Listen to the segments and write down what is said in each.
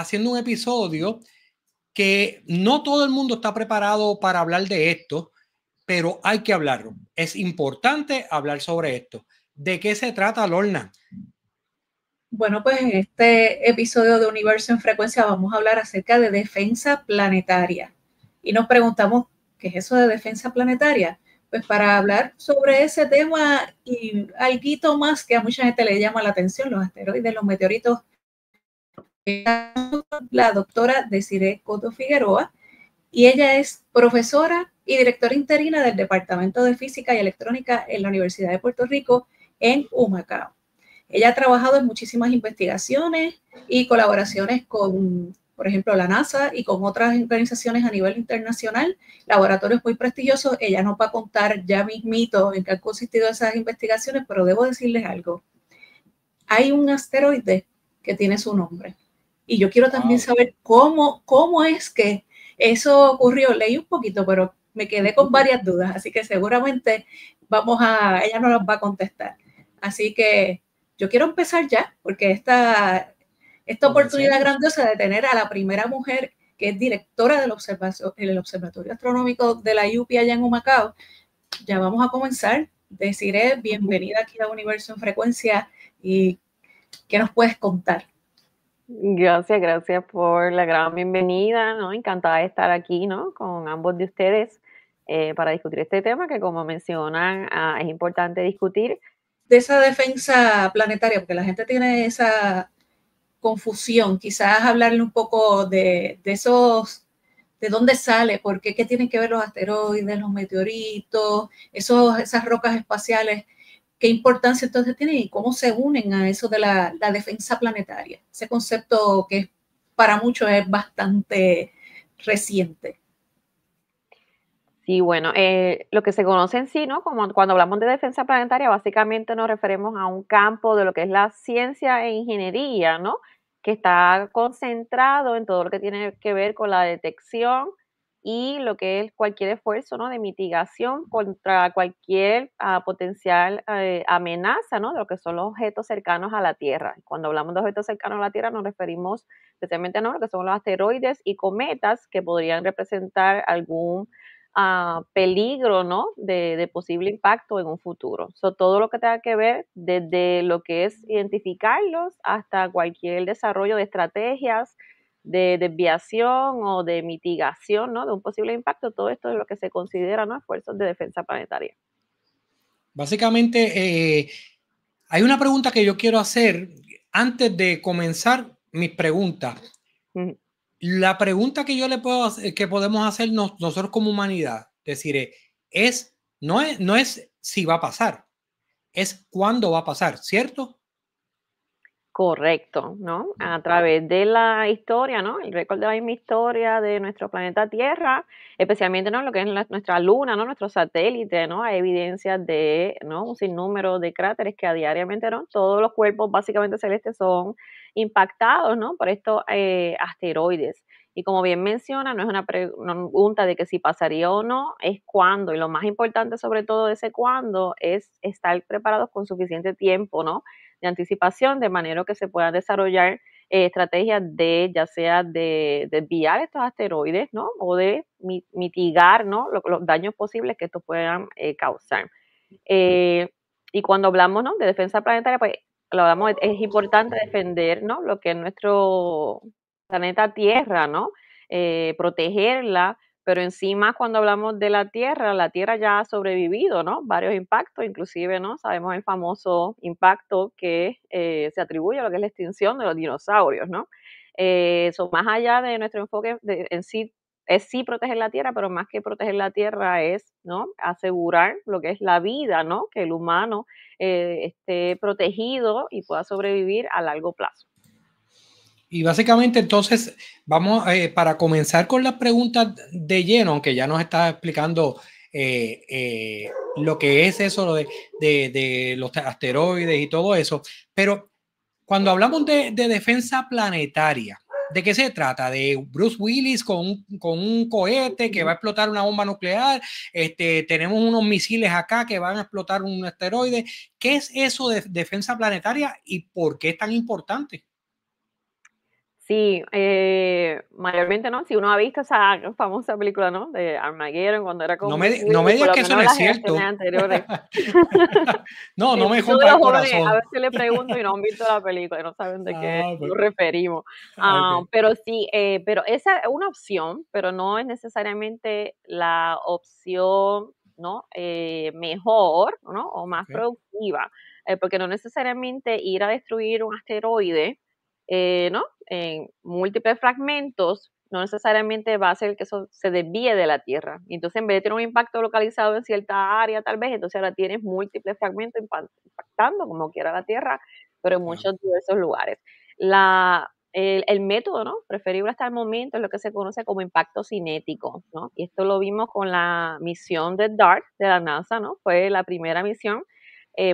haciendo un episodio que no todo el mundo está preparado para hablar de esto, pero hay que hablarlo. Es importante hablar sobre esto. ¿De qué se trata, Lorna? Bueno, pues en este episodio de Universo en Frecuencia vamos a hablar acerca de defensa planetaria. Y nos preguntamos, ¿qué es eso de defensa planetaria? Pues para hablar sobre ese tema y algo más que a mucha gente le llama la atención, los asteroides, los meteoritos, la doctora Desiree Coto Figueroa, y ella es profesora y directora interina del Departamento de Física y Electrónica en la Universidad de Puerto Rico en Humacao. Ella ha trabajado en muchísimas investigaciones y colaboraciones con, por ejemplo, la NASA y con otras organizaciones a nivel internacional, laboratorios muy prestigiosos. Ella nos va a contar ya mismito en qué han consistido esas investigaciones, pero debo decirles algo. Hay un asteroide que tiene su nombre. Y yo quiero también saber cómo es que eso ocurrió. Leí un poquito, pero me quedé con varias dudas, así que seguramente ella nos las va a contestar. Así que yo quiero empezar ya, porque esta oportunidad grandiosa de tener a la primera mujer que es directora del Observatorio Astronómico de la UPI allá en Humacao, ya vamos a comenzar. Desiree, bienvenida aquí a Universo en Frecuencia. ¿Y qué nos puedes contar? Gracias por la gran bienvenida, ¿no? Encantada de estar aquí, ¿no? Con ambos de ustedes para discutir este tema que, como mencionan, es importante discutir. De esa defensa planetaria, porque la gente tiene esa confusión, quizás hablarle un poco de esos, de dónde sale, por qué tienen que ver los asteroides, los meteoritos, esas rocas espaciales, qué importancia entonces tienen y cómo se unen a eso de la defensa planetaria. Ese concepto que para muchos es bastante reciente. Sí, bueno, lo que se conoce en sí, ¿no? Como cuando hablamos de defensa planetaria, básicamente nos referimos a un campo de lo que es la ciencia e ingeniería, ¿no? Que está concentrado en todo lo que tiene que ver con la detección y lo que es cualquier esfuerzo, ¿no? De mitigación contra cualquier potencial amenaza, ¿no? De lo que son los objetos cercanos a la Tierra. Cuando hablamos de objetos cercanos a la Tierra nos referimos especialmente, ¿no? Lo que son los asteroides y cometas que podrían representar algún peligro, ¿no? De posible impacto en un futuro. Todo lo que tenga que ver desde lo que es identificarlos hasta cualquier desarrollo de estrategias de desviación o de mitigación, ¿no? De un posible impacto, todo esto es lo que se considera, ¿no? Esfuerzos de defensa planetaria. Básicamente, hay una pregunta que yo quiero hacer antes de comenzar mis preguntas. La pregunta que yo le puedo hacer, que podemos hacer nosotros como humanidad, decir, no es si va a pasar, es cuándo va a pasar, ¿cierto? Correcto, ¿no? A través de la historia, ¿no? El récord de la misma historia de nuestro planeta Tierra, especialmente, ¿no? Lo que es nuestra luna, ¿no? Nuestro satélite, ¿no? Hay evidencias de, ¿no? Un sinnúmero de cráteres que a diariamente, ¿no? Todos los cuerpos básicamente celestes son impactados, ¿no? Por estos asteroides. Y como bien menciona, no es una pregunta de que si pasaría o no, es cuándo. Y lo más importante sobre todo de ese cuándo es estar preparados con suficiente tiempo, ¿no? De anticipación, de manera que se puedan desarrollar estrategias de, ya sea de desviar estos asteroides, ¿no? O de mitigar, ¿no? Los daños posibles que estos puedan causar. Y cuando hablamos, ¿no? De defensa planetaria, pues lo hablamos, es importante defender, ¿no? Lo que es nuestro planeta Tierra, ¿no? Protegerla, pero encima cuando hablamos de la Tierra ya ha sobrevivido, ¿no? Varios impactos, inclusive, ¿no? Sabemos el famoso impacto que se atribuye a lo que es la extinción de los dinosaurios, ¿no? Más allá de nuestro enfoque en sí, es sí proteger la Tierra, pero más que proteger la Tierra es, ¿no? Asegurar lo que es la vida, ¿no? Que el humano esté protegido y pueda sobrevivir a largo plazo. Y básicamente entonces vamos para comenzar con las preguntas de lleno, aunque ya nos está explicando lo que es eso de los asteroides y todo eso, pero cuando hablamos de defensa planetaria, ¿de qué se trata? ¿De Bruce Willis con un cohete que va a explotar una bomba nuclear? Tenemos unos misiles acá que van a explotar un asteroide. ¿Qué es eso de defensa planetaria y por qué es tan importante? Sí, mayormente, ¿no? Si uno ha visto esa famosa película, ¿no? De Armageddon, cuando era con Bruce No me Willis, por digas lo que eso menos no es las generaciones cierto. anteriores. No me Muchos de rompa los el jóvenes a corazón. veces le pregunto y no han visto la película y no saben de qué Ah, pues, nos referimos. ok. Pero sí, pero esa es una opción, pero no es necesariamente la opción, ¿no? Mejor, ¿no? O más Ok. productiva, porque no necesariamente ir a destruir un asteroide, ¿no? En múltiples fragmentos, no necesariamente va a hacer que eso se desvíe de la Tierra. Y entonces, en vez de tener un impacto localizado en cierta área, tal vez, entonces ahora tienes múltiples fragmentos impactando como quiera la Tierra, pero en Claro. muchos de esos lugares. El método, ¿no? Preferible hasta el momento es lo que se conoce como impacto cinético, ¿no? Y esto lo vimos con la misión de DART de la NASA, ¿no? Fue la primera misión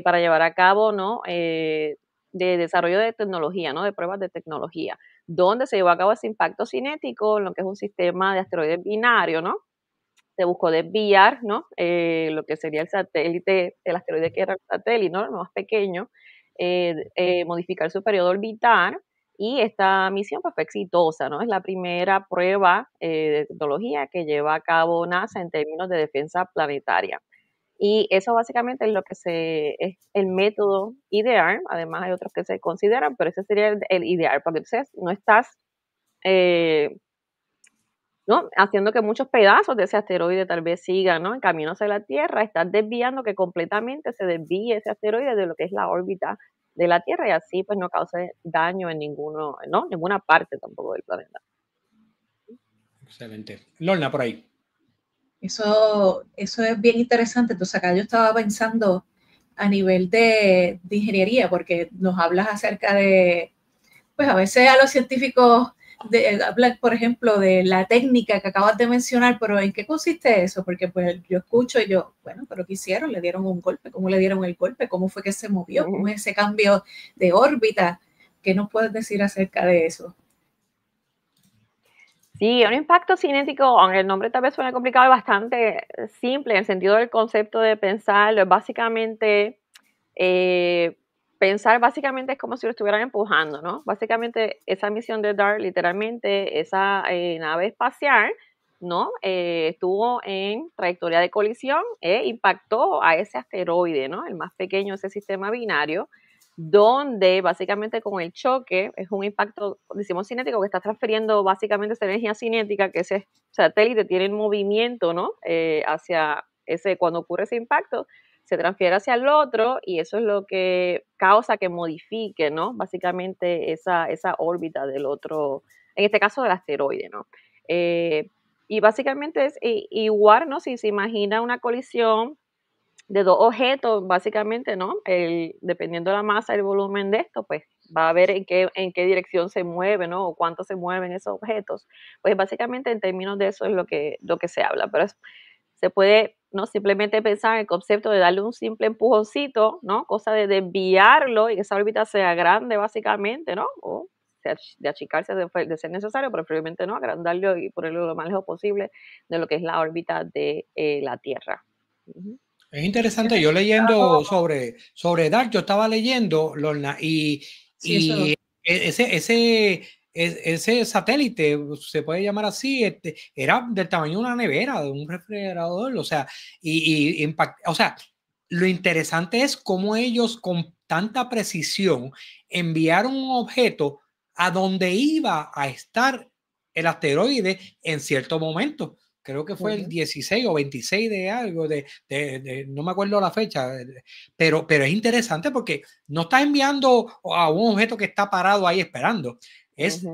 para llevar a cabo, ¿no? De desarrollo de tecnología, ¿no? De pruebas de tecnología, donde se llevó a cabo ese impacto cinético en lo que es un sistema de asteroides binario, ¿no? Se buscó desviar, ¿no? Lo que sería el satélite, el asteroide que era el satélite, ¿no? El más pequeño, modificar su periodo orbital y esta misión pues, fue exitosa, ¿no? Es la primera prueba de tecnología que lleva a cabo NASA en términos de defensa planetaria. Y eso básicamente es lo que es el método ideal. Además hay otros que se consideran, pero ese sería el ideal, porque entonces no estás eh, ¿no? Haciendo que muchos pedazos de ese asteroide tal vez sigan, ¿no? En camino hacia la Tierra, estás desviando que completamente se desvíe ese asteroide de lo que es la órbita de la Tierra y así pues no cause daño en ninguna parte tampoco del planeta. Excelente. Lorna, por ahí. Eso es bien interesante. Entonces, acá yo estaba pensando a nivel de ingeniería, porque nos hablas acerca de, pues a veces a los científicos hablan, por ejemplo, de la técnica que acabas de mencionar, pero ¿en qué consiste eso? Porque pues yo escucho y yo, bueno, pero ¿qué hicieron? ¿Le dieron un golpe? ¿Cómo le dieron el golpe? ¿Cómo fue que se movió? ¿Cómo es ese cambio de órbita? ¿Qué nos puedes decir acerca de eso? Sí, un impacto cinético, aunque el nombre tal vez suene complicado, es bastante simple en el sentido del concepto de pensarlo. Es básicamente pensar básicamente es como si lo estuvieran empujando, ¿no? Básicamente esa misión de DART, literalmente esa nave espacial, ¿no? Estuvo en trayectoria de colisión e impactó a ese asteroide, ¿no? El más pequeño de ese sistema binario, donde básicamente con el choque es un impacto, decimos cinético, que está transfiriendo básicamente esa energía cinética que ese satélite tiene en movimiento, ¿no? Hacia ese, cuando ocurre ese impacto, se transfiere hacia el otro y eso es lo que causa que modifique, ¿no? Básicamente esa órbita del otro, en este caso del asteroide, ¿no? Y básicamente es igual, ¿no? Si se imagina una colisión de dos objetos, básicamente, ¿no? Dependiendo de la masa y el volumen de esto, pues va a ver en qué dirección se mueve, ¿no? O cuánto se mueven esos objetos. Pues básicamente en términos de eso es lo que se habla, pero se puede no simplemente pensar en el concepto de darle un simple empujoncito, ¿no? Cosa de desviarlo y que esa órbita sea grande básicamente, ¿no? O de achicarse de ser necesario, preferiblemente no, agrandarlo y ponerlo lo más lejos posible de lo que es la órbita de la Tierra. Es interesante, yo leyendo sobre Dark, yo estaba leyendo, Lorna, y Sí, eso. ese satélite, se puede llamar así, era del tamaño de una nevera, de un refrigerador, o sea, o sea, lo interesante es cómo ellos con tanta precisión enviaron un objeto a donde iba a estar el asteroide en cierto momento. Creo que fue el 16 o 26 de algo, no me acuerdo la fecha, pero es interesante porque no está enviando a un objeto que está parado ahí esperando. Es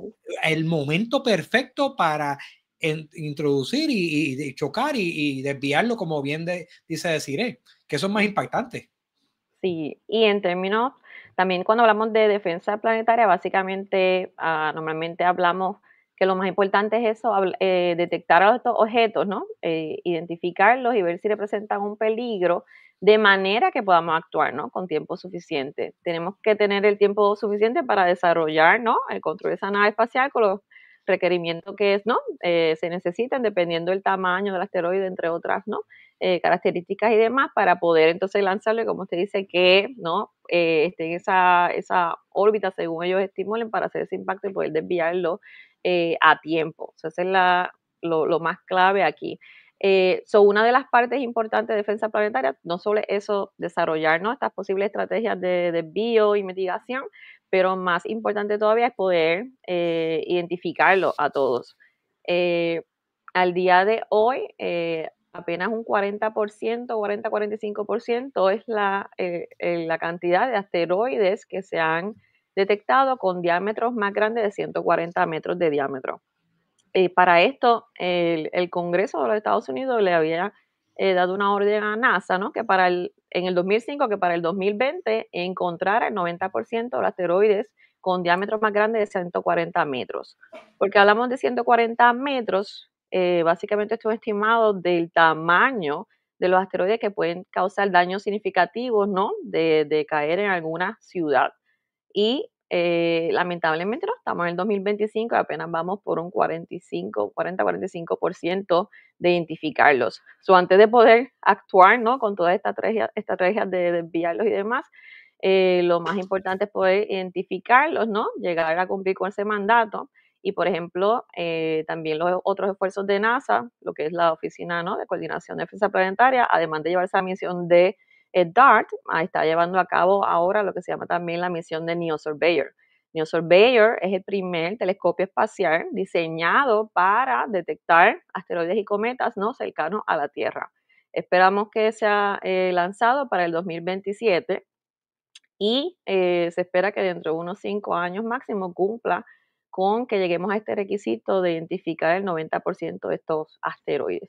el momento perfecto para introducir y chocar y desviarlo, como bien dice Desiree, que eso es más impactante. Sí, y en términos, también cuando hablamos de defensa planetaria, básicamente normalmente hablamos que lo más importante es eso, detectar a estos objetos, ¿no? Identificarlos y ver si representan un peligro de manera que podamos actuar, ¿no? Con tiempo suficiente. Tenemos que tener el tiempo suficiente para desarrollar, ¿no? El control de esa nave espacial con los requerimiento que es, ¿no? Se necesitan dependiendo del tamaño del asteroide, entre otras, ¿no? Características y demás, para poder entonces lanzarlo, y como usted dice, que no esté en esa órbita según ellos estimulen para hacer ese impacto y poder desviarlo a tiempo. Esa es lo más clave aquí. Una de las partes importantes de defensa planetaria, no solo eso, desarrollar, ¿no? Estas posibles estrategias de desvío y mitigación, pero más importante todavía es poder identificarlo a todos. Al día de hoy, apenas un 40%, 40-45% es la cantidad de asteroides que se han detectado con diámetros más grandes de 140 metros de diámetro. Para esto, el Congreso de los Estados Unidos le había dado una orden a NASA, ¿no? Que en el 2005, que para el 2020 encontrara el 90% de los asteroides con diámetros más grandes de 140 metros. Porque hablamos de 140 metros, básicamente estos estimados del tamaño de los asteroides que pueden causar daños significativos, ¿no? De caer en alguna ciudad. Y lamentablemente no, estamos en el 2025 y apenas vamos por un 40-45% de identificarlos. Antes de poder actuar, ¿no? Con todas estas estrategias de desviarlos y demás, lo más importante es poder identificarlos, ¿no? Llegar a cumplir con ese mandato. Y, por ejemplo, también los otros esfuerzos de NASA, lo que es la Oficina, ¿no? de Coordinación de Defensa Planetaria, además de llevar esa misión de DART, está llevando a cabo ahora lo que se llama también la misión de NEOSURVEYOR. NEOSURVEYOR es el primer telescopio espacial diseñado para detectar asteroides y cometas, ¿no? cercanos a la Tierra. Esperamos que sea lanzado para el 2027 y se espera que dentro de unos 5 años máximo cumpla con que lleguemos a este requisito de identificar el 90% de estos asteroides.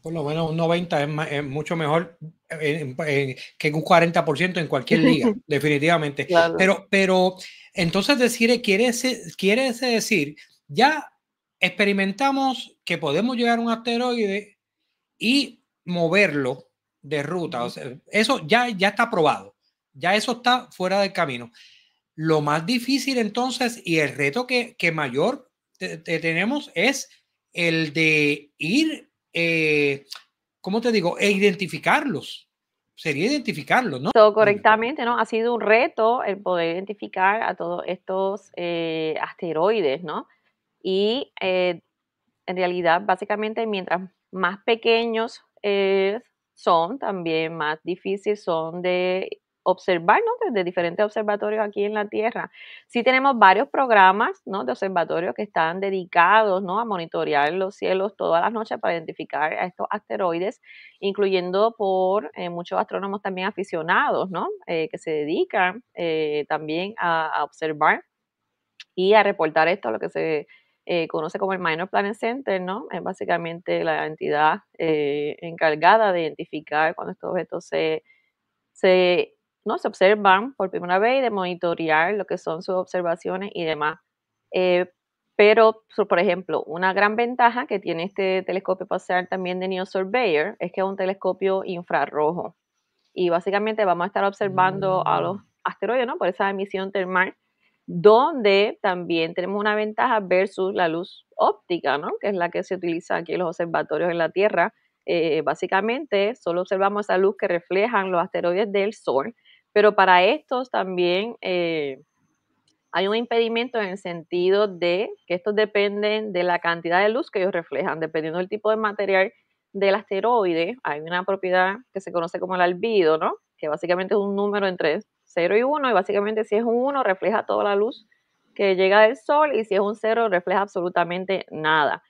Por lo menos un 90% es mucho mejor que un 40% en cualquier liga, definitivamente. Claro. Pero entonces quiere decir, ya experimentamos que podemos llegar a un asteroide y moverlo de ruta. O sea, eso ya está probado. Ya eso está fuera del camino. Lo más difícil entonces y el reto que mayor tenemos es el de ir, ¿cómo te digo? Identificarlos. Sería identificarlos, ¿no? Correctamente, ¿no? Ha sido un reto el poder identificar a todos estos asteroides, ¿no? Y en realidad, básicamente, mientras más pequeños son, también más difíciles son de observar, ¿no? Desde diferentes observatorios aquí en la Tierra. Sí tenemos varios programas, ¿no? de observatorios que están dedicados, ¿no? a monitorear los cielos todas las noches para identificar a estos asteroides, incluyendo por muchos astrónomos también aficionados, ¿no? Que se dedican también a observar y a reportar esto, lo que se conoce como el Minor Planet Center, ¿no? Es básicamente la entidad encargada de identificar cuando estos objetos se observan por primera vez y de monitorear lo que son sus observaciones y demás. Pero, por ejemplo, una gran ventaja que tiene este telescopio espacial también de NEOSURVEYOR es que es un telescopio infrarrojo. Y básicamente vamos a estar observando a los asteroides, ¿no? Por esa emisión termal, donde también tenemos una ventaja versus la luz óptica, ¿no? Que es la que se utiliza aquí en los observatorios en la Tierra. Básicamente solo observamos esa luz que reflejan los asteroides del Sol, pero para estos también hay un impedimento en el sentido de que estos dependen de la cantidad de luz que ellos reflejan, dependiendo del tipo de material del asteroide. Hay una propiedad que se conoce como el albedo, ¿no? Que básicamente es un número entre 0 y 1, y básicamente si es un 1 refleja toda la luz que llega del Sol, y si es un 0 refleja absolutamente nada.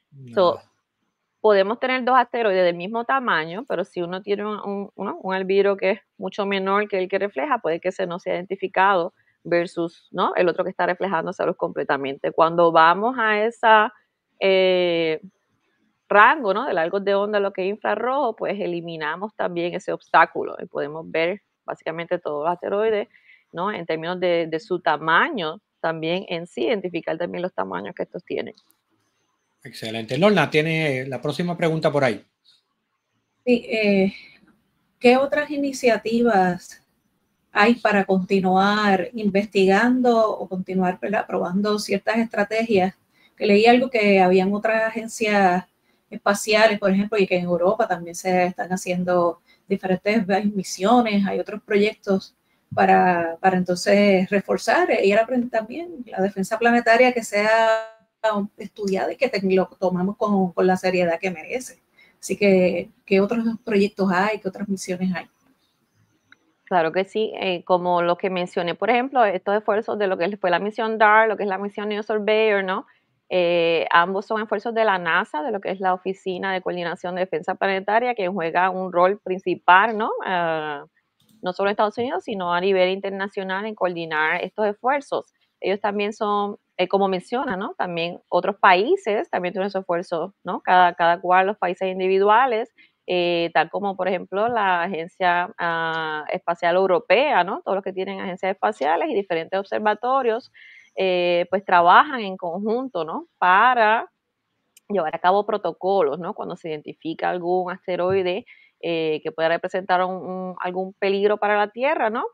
Podemos tener dos asteroides del mismo tamaño, pero si uno tiene un albedo que es mucho menor que el que refleja, puede que ese no sea identificado versus, ¿no? el otro que está reflejando esa luz completamente. Cuando vamos a esa rango, ¿no? de largos de onda, lo que es infrarrojo, pues eliminamos también ese obstáculo y podemos ver básicamente todos los asteroides, ¿no? en términos de su tamaño, también en sí identificar también los tamaños que estos tienen. Excelente. Lorna, tiene la próxima pregunta por ahí. Sí, ¿qué otras iniciativas hay para continuar investigando o continuar, ¿verdad? probando ciertas estrategias que leí algo que habían otras agencias espaciales, por ejemplo, y que en Europa también se están haciendo diferentes misiones, hay otros proyectos para entonces reforzar y aprender también la defensa planetaria que sea estudiada y que lo tomamos con la seriedad que merece. Así que, ¿qué otros proyectos hay? ¿Qué otras misiones hay? Claro que sí, como lo que mencioné, por ejemplo, estos esfuerzos de lo que fue la misión DART, lo que es la misión Neo Surveyor, ¿no? Ambos son esfuerzos de la NASA, de lo que es la Oficina de Coordinación de Defensa Planetaria, que juega un rol principal, ¿no? No solo en Estados Unidos, sino a nivel internacional en coordinar estos esfuerzos. Ellos también son, como menciona, ¿no? También otros países también tienen esos esfuerzos, ¿no? Cada cual, los países individuales, tal como por ejemplo la Agencia Espacial Europea, ¿no? Todos los que tienen agencias espaciales y diferentes observatorios, pues trabajan en conjunto, ¿no? Para llevar a cabo protocolos, ¿no? Cuando se identifica algún asteroide que pueda representar algún peligro para la Tierra, ¿no?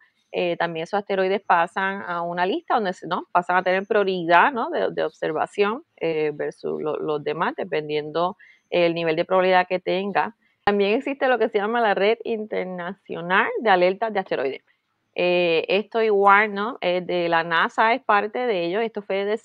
También esos asteroides pasan a una lista donde ¿no? pasan a tener prioridad, ¿no? de observación versus los demás, dependiendo el nivel de probabilidad que tenga. También existe lo que se llama la Red Internacional de Alertas de Asteroides. Esto igual, ¿no? De la NASA es parte de ello. Esto fue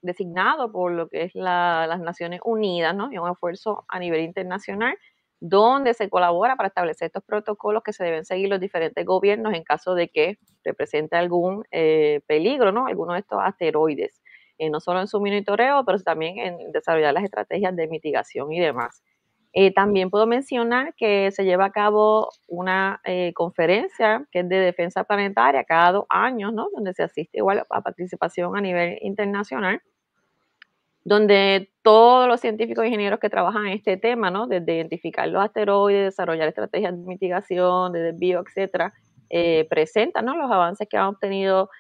designado por lo que es las Naciones Unidas, ¿no? Y un esfuerzo a nivel internacional donde se colabora para establecer estos protocolos que se deben seguir los diferentes gobiernos en caso de que represente algún peligro, ¿no? Alguno de estos asteroides, no solo en su monitoreo, pero también en desarrollar las estrategias de mitigación y demás. También puedo mencionar que se lleva a cabo una conferencia que es de defensa planetaria cada 2 años, ¿no? Donde se asiste igual a participación a nivel internacional, donde todos los científicos e ingenieros que trabajan en este tema, ¿no? Desde identificar los asteroides, desarrollar estrategias de mitigación, de desvío, etcétera, presentan, ¿no? Los avances que han obtenido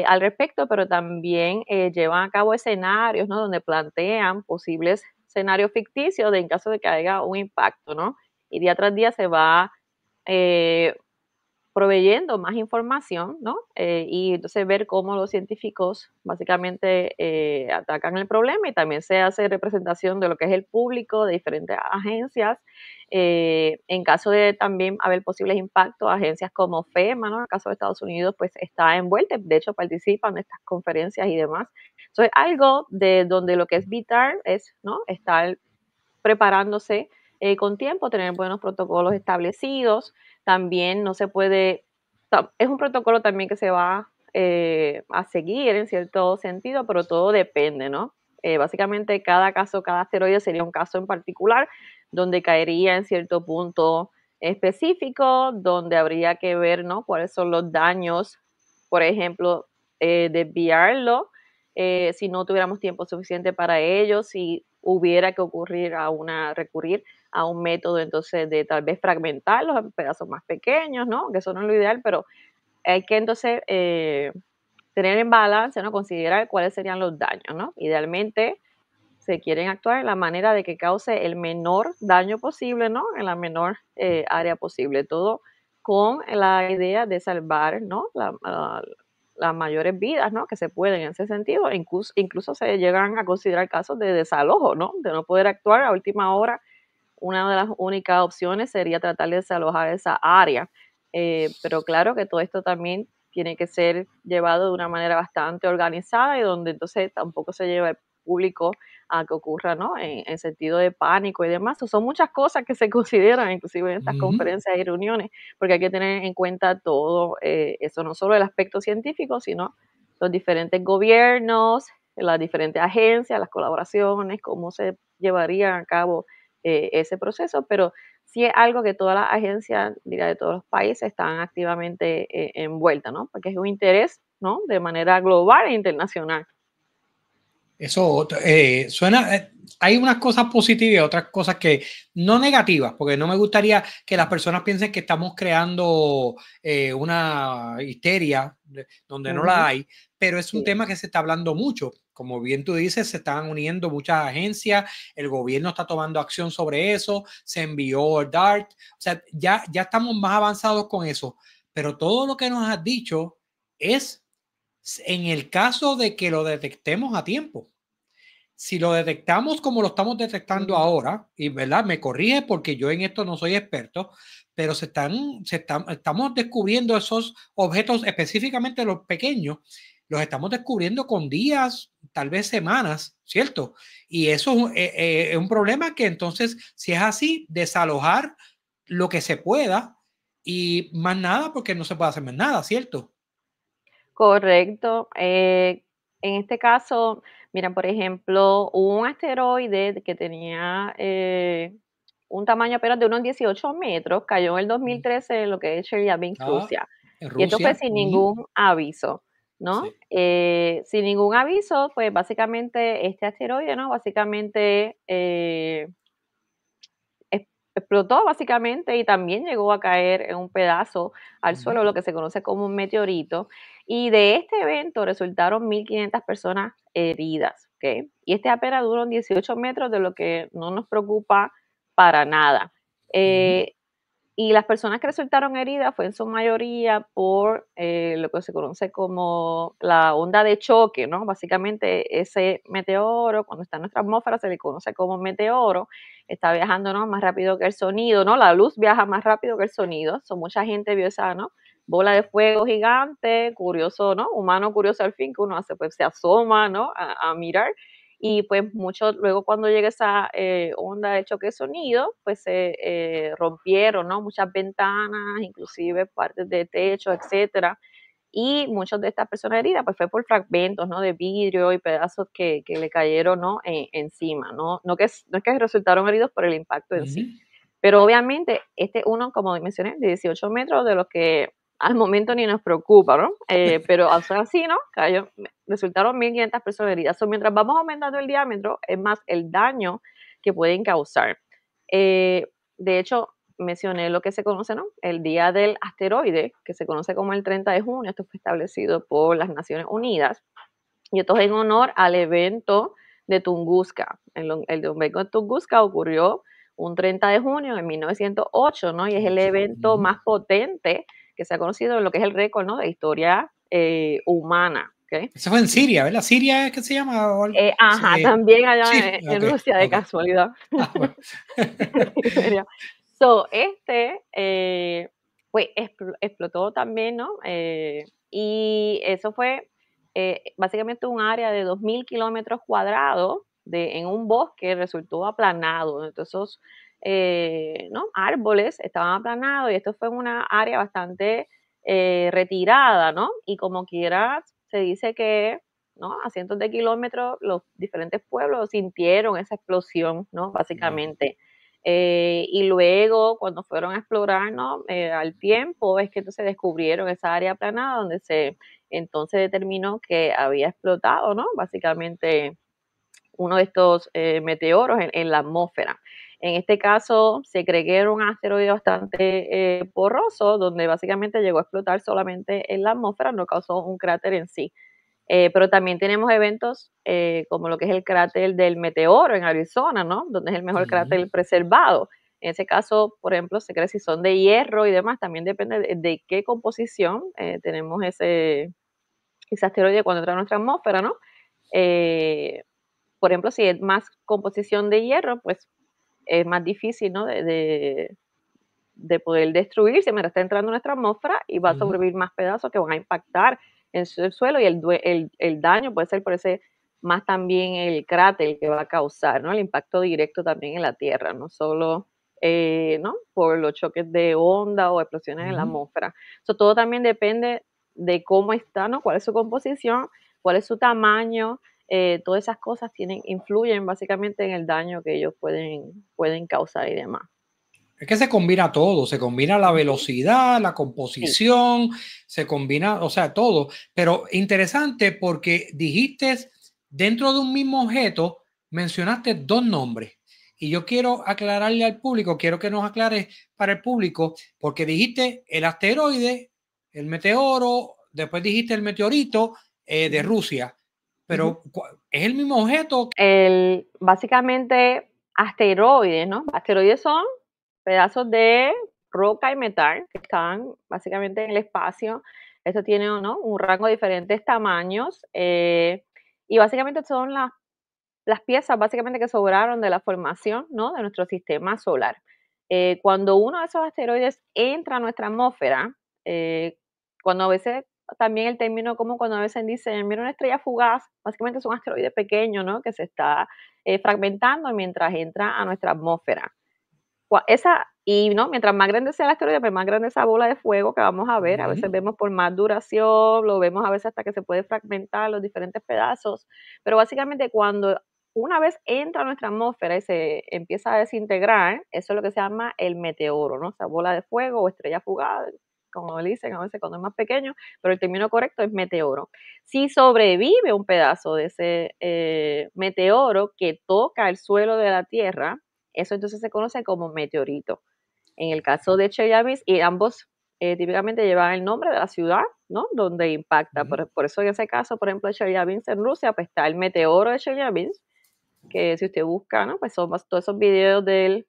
al respecto, pero también llevan a cabo escenarios, ¿no? Donde plantean posibles escenarios ficticios de en caso de que haya un impacto, ¿no? Y día tras día se va proveyendo más información, ¿no? Y entonces ver cómo los científicos básicamente atacan el problema y también se hace representación de lo que es el público, de diferentes agencias. En caso de también haber posibles impactos, agencias como FEMA, ¿no? En el caso de Estados Unidos, pues está envuelta, de hecho participan de estas conferencias y demás. Entonces, algo de donde lo que es vital es, ¿no? Estar preparándose con tiempo, tener buenos protocolos establecidos. También no se puede, es un protocolo también que se va a seguir en cierto sentido, pero todo depende, ¿no? Básicamente cada caso, cada asteroide sería un caso en particular, donde caería en cierto punto específico, donde habría que ver, ¿no? Cuáles son los daños, por ejemplo, desviarlo, si no tuviéramos tiempo suficiente para ello, si hubiera que recurrir a un método entonces de tal vez fragmentarlos en pedazos más pequeños, ¿no? Que eso no es lo ideal, pero hay que entonces tener en balance, ¿no? Considerar cuáles serían los daños, ¿no? Idealmente se quieren actuar en la manera de que cause el menor daño posible, ¿no? En la menor área posible. Todo con la idea de salvar, ¿no? Las mayores vidas, ¿no? Que se pueden en ese sentido. Incluso se llegan a considerar casos de desalojo, ¿no? De no poder actuar a última hora. Una de las únicas opciones sería tratar de desalojar esa área. Pero claro que todo esto también tiene que ser llevado de una manera bastante organizada y donde entonces tampoco se lleva el público a que ocurra, ¿no? En sentido de pánico y demás. Son muchas cosas que se consideran, inclusive en estas conferencias y reuniones, porque hay que tener en cuenta todo eso, no solo el aspecto científico, sino los diferentes gobiernos, las diferentes agencias, las colaboraciones, cómo se llevaría a cabo ese proceso, pero sí es algo que todas las agencias, diría, de todos los países están activamente envueltas, ¿no? Porque es un interés, ¿no? De manera global e internacional. Eso suena, hay unas cosas positivas y otras cosas que no negativas, porque no me gustaría que las personas piensen que estamos creando una histeria donde no la hay, pero es un tema que se está hablando mucho. Como bien tú dices, se están uniendo muchas agencias, el gobierno está tomando acción sobre eso, se envió el DART, o sea, ya estamos más avanzados con eso, pero todo lo que nos has dicho es en el caso de que lo detectemos a tiempo. si lo detectamos como lo estamos detectando ahora, y verdad, me corrige porque yo en esto no soy experto, pero estamos descubriendo esos objetos, específicamente los pequeños, los estamos descubriendo con días, tal vez semanas, ¿cierto? Y eso es un problema que entonces, si es así, desalojar lo que se pueda y más nada, porque no se puede hacer más nada, ¿cierto? Correcto. En este caso, mira, por ejemplo, hubo un asteroide que tenía un tamaño apenas de unos 18 metros, cayó en el 2013 en lo que es Chelyabinsk, Ah, Rusia. en Y esto fue Rusia. sin ningún aviso, ¿no? Sí. Sin ningún aviso, pues básicamente este asteroide, ¿no? Básicamente explotó básicamente y también llegó a caer en un pedazo al suelo, lo que se conoce como un meteorito. Y de este evento resultaron 1.500 personas heridas, ¿ok? Y este apenas duró 18 metros, de lo que no nos preocupa para nada. Y las personas que resultaron heridas fue en su mayoría por lo que se conoce como la onda de choque, ¿no? Básicamente ese meteoro, cuando está en nuestra atmósfera, se le conoce como meteoro, está viajando, ¿no? Más rápido que el sonido, ¿no? La luz viaja más rápido que el sonido. Mucha gente vio esa, ¿no? Bola de fuego gigante, curioso, ¿no? Humano curioso al fin, que uno hace, pues se asoma, ¿no? A mirar. Y pues mucho, luego cuando llega esa onda de choque de sonido, pues se rompieron, ¿no? Muchas ventanas, inclusive partes de techo, etcétera. Y muchas de estas personas heridas, pues fue por fragmentos, ¿no? De vidrio y pedazos que le cayeron, ¿no? Encima, ¿no? No es que resultaron heridos por el impacto en sí. Pero obviamente, uno, como mencioné, de 18 metros, de los que al momento ni nos preocupa, ¿no? Pero así, ¿no? Resultaron 1.500 personas heridas. Mientras vamos aumentando el diámetro, es más el daño que pueden causar. De hecho, mencioné lo que se conoce, ¿no? El día del asteroide, que se conoce como el 30 de junio, esto fue establecido por las Naciones Unidas, y esto es en honor al evento de Tunguska. El evento de Tunguska ocurrió un 30 de junio de 1908, ¿no? Y es el evento más potente que se ha conocido en lo que es el récord, ¿no? De historia humana. ¿Okay? Eso fue en Siria, ¿verdad? ¿Siria es que se llama? Ajá, también allá Sí, en Rusia, de casualidad. Bueno. Pues explotó también, ¿no? Y eso fue básicamente un área de 2.000 kilómetros cuadrados en un bosque, resultó aplanado. Entonces, esos ¿no? árboles estaban aplanados y esto fue una área bastante retirada, ¿no? Y como quiera, se dice que, ¿no? A cientos de kilómetros, los diferentes pueblos sintieron esa explosión, ¿no? Básicamente. Y luego, cuando fueron a explorar, ¿no? Al tiempo, es que entonces descubrieron esa área aplanada donde se entonces determinó que había explotado, ¿no? Básicamente uno de estos meteoros en la atmósfera. En este caso, se cree que era un asteroide bastante porroso, donde básicamente llegó a explotar solamente en la atmósfera, no causó un cráter en sí. Pero también tenemos eventos como lo que es el cráter del Meteoro en Arizona, ¿no? Donde es el mejor cráter preservado. En ese caso, por ejemplo, se cree si son de hierro y demás, también depende de qué composición tenemos ese asteroide cuando entra a nuestra atmósfera, ¿no? Por ejemplo, si es más composición de hierro, pues es más difícil, ¿no? De poder destruirse mientras está entrando en nuestra atmósfera y va a sobrevivir más pedazos que van a impactar en el suelo y el daño puede ser por ese más también el cráter que va a causar, ¿no? El impacto directo también en la Tierra, no solo ¿no? Por los choques de onda o explosiones en la atmósfera. Todo también depende de cómo está, ¿no? Cuál es su composición, cuál es su tamaño, todas esas cosas influyen básicamente en el daño que ellos pueden causar y demás. Es que se combina todo, se combina la velocidad, la composición, se combina, o sea, todo. Pero interesante porque dijiste dentro de un mismo objeto, mencionaste dos nombres. Y yo quiero aclararle al público, quiero que nos aclares para el público, porque dijiste el asteroide, el meteoro, después dijiste el meteorito de Rusia. Pero ¿es el mismo objeto? Básicamente, asteroides, ¿no? Asteroides son pedazos de roca y metal que están básicamente en el espacio. Esto tiene, ¿no? Un rango de diferentes tamaños y básicamente son las las piezas básicamente que sobraron de la formación, ¿no?, de nuestro sistema solar. Cuando uno de esos asteroides entra a nuestra atmósfera, cuando a veces también el término común, cuando a veces dicen, mira una estrella fugaz, básicamente es un asteroide pequeño, ¿no?, que se está fragmentando mientras entra a nuestra atmósfera. Y no, mientras más grande sea el asteroide, pues más grande esa bola de fuego que vamos a ver. A veces vemos por más duración, lo vemos a veces hasta que se puede fragmentar los diferentes pedazos. Pero básicamente cuando una vez entra a nuestra atmósfera y se empieza a desintegrar, eso es lo que se llama el meteoro, ¿no? Esa bola de fuego o estrella fugaz, como le dicen a veces cuando es más pequeño, pero el término correcto es meteoro. Si sobrevive un pedazo de ese meteoro que toca el suelo de la Tierra, eso entonces se conoce como meteorito. En el caso de Chelyabinsk, y ambos típicamente llevan el nombre de la ciudad, ¿no?, donde impacta. Por eso en ese caso, por ejemplo, de Chelyabinsk en Rusia, pues está el meteoro de Chelyabinsk, que si usted busca, ¿no?, pues son todos esos videos de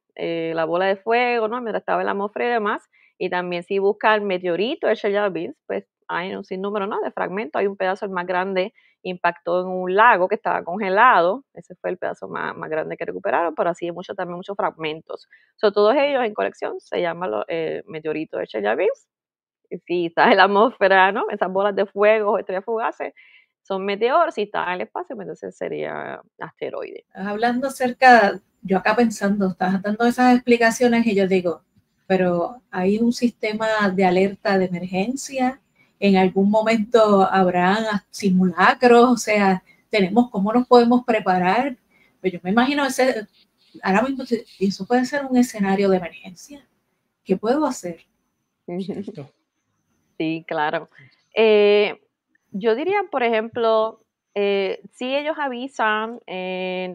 la bola de fuego, ¿no?, mientras estaba en la atmósfera y demás. Y también si busca el meteorito de Chelyabinsk, pues hay un sinnúmero, ¿no?, de fragmentos. Hay un pedazo el más grande, impactó en un lago que estaba congelado. Ese fue el pedazo más grande que recuperaron, pero así hay también muchos fragmentos. Todos ellos en colección se llaman los meteoritos de Chelyabinsk. Y si está en la atmósfera, ¿no?, esas bolas de fuego o estrellas fugaces, son meteoros. Si está en el espacio, pues entonces sería asteroide. Hablando acerca, yo acá pensando, estás dando esas explicaciones y yo digo, pero hay un sistema de alerta de emergencia, en algún momento habrán simulacros, o sea, tenemos cómo nos podemos preparar. Pues yo me imagino ahora mismo eso puede ser un escenario de emergencia. ¿Qué puedo hacer? Cierto. Sí, claro. Yo diría, por ejemplo, si ellos avisan,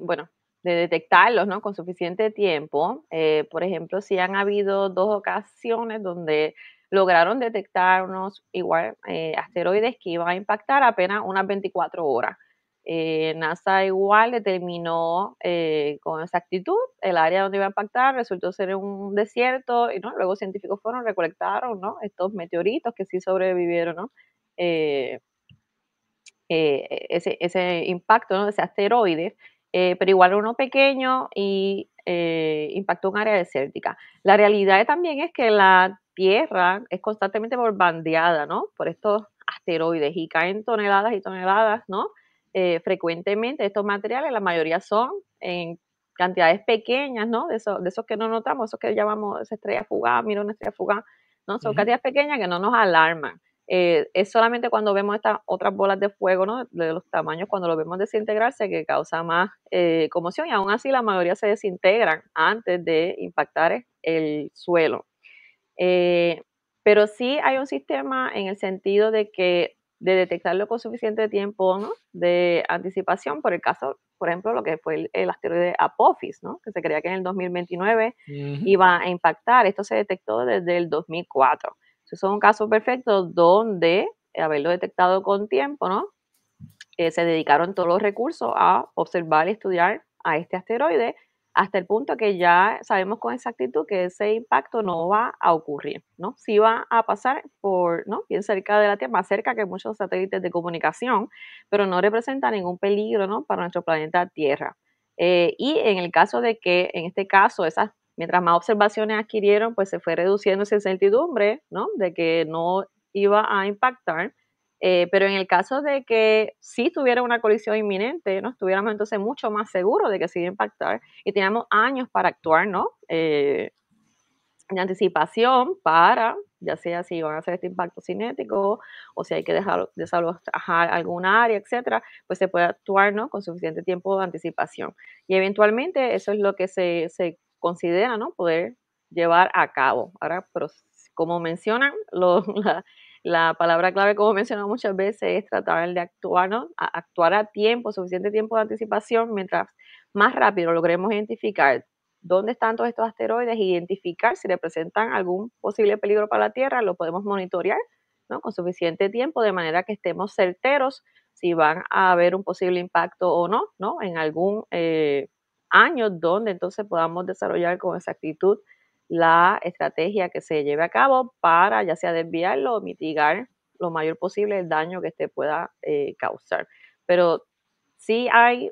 bueno, de detectarlos, ¿no?, con suficiente tiempo. Por ejemplo, si han habido 2 ocasiones donde lograron detectar unos asteroides que iban a impactar apenas unas 24 horas. NASA igual determinó con exactitud el área donde iba a impactar, resultó ser un desierto, y ¿no?, luego científicos recolectaron, ¿no?, estos meteoritos que sí sobrevivieron, ¿no?, ese impacto, ¿no?, de ese asteroide, pero igual uno pequeño y impactó un área desértica. La realidad también es que la Tierra es constantemente bombardeada, ¿no?, por estos asteroides y caen toneladas y toneladas, ¿no?, frecuentemente estos materiales. La mayoría son en cantidades pequeñas, ¿no?, de esos que no notamos, esos que llamamos esa estrella fugaz, mira una estrella fugaz, ¿no? Son cantidades pequeñas que no nos alarman. Es solamente cuando vemos estas otras bolas de fuego, ¿no?, de los tamaños, cuando lo vemos desintegrarse, que causa más conmoción, y aún así la mayoría se desintegran antes de impactar el suelo. Pero sí hay un sistema en el sentido de detectarlo con suficiente tiempo, ¿no?, de anticipación. Por el caso, por ejemplo, lo que fue el asteroide Apophis, ¿no?, que se creía que en el 2029 iba a impactar. Esto se detectó desde el 2004. Esos son casos perfectos donde, haberlo detectado con tiempo, ¿no?, se dedicaron todos los recursos a observar y estudiar a este asteroide, hasta el punto que ya sabemos con exactitud que ese impacto no va a ocurrir, ¿no? Sí va a pasar ¿no?, bien cerca de la Tierra, más cerca que muchos satélites de comunicación, pero no representa ningún peligro, ¿no?, para nuestro planeta Tierra. Y en el caso de que, en este caso, mientras más observaciones adquirieron, pues se fue reduciendo esa incertidumbre, ¿no?, de que no iba a impactar. Pero en el caso de que sí tuviera una colisión inminente, ¿no?, estuviéramos entonces mucho más seguros de que sí iba a impactar, y teníamos años para actuar, ¿no?, de anticipación para, ya sea si van a hacer este impacto cinético o si hay que desalojar alguna área, etcétera, pues se puede actuar, ¿no?, con suficiente tiempo de anticipación. Y eventualmente eso es lo que se considera, ¿no?, poder llevar a cabo. Ahora, pero como mencionan, la palabra clave, como he mencionado muchas veces, es tratar de actuar, ¿no?, actuar a tiempo, suficiente tiempo de anticipación. Mientras más rápido logremos identificar dónde están todos estos asteroides, identificar si representan algún posible peligro para la Tierra, lo podemos monitorear, ¿no?, con suficiente tiempo, de manera que estemos certeros si van a haber un posible impacto o no, ¿no?, en algún año, donde entonces podamos desarrollar con exactitud la estrategia que se lleve a cabo para ya sea desviarlo o mitigar lo mayor posible el daño que este pueda causar. Pero Sí hay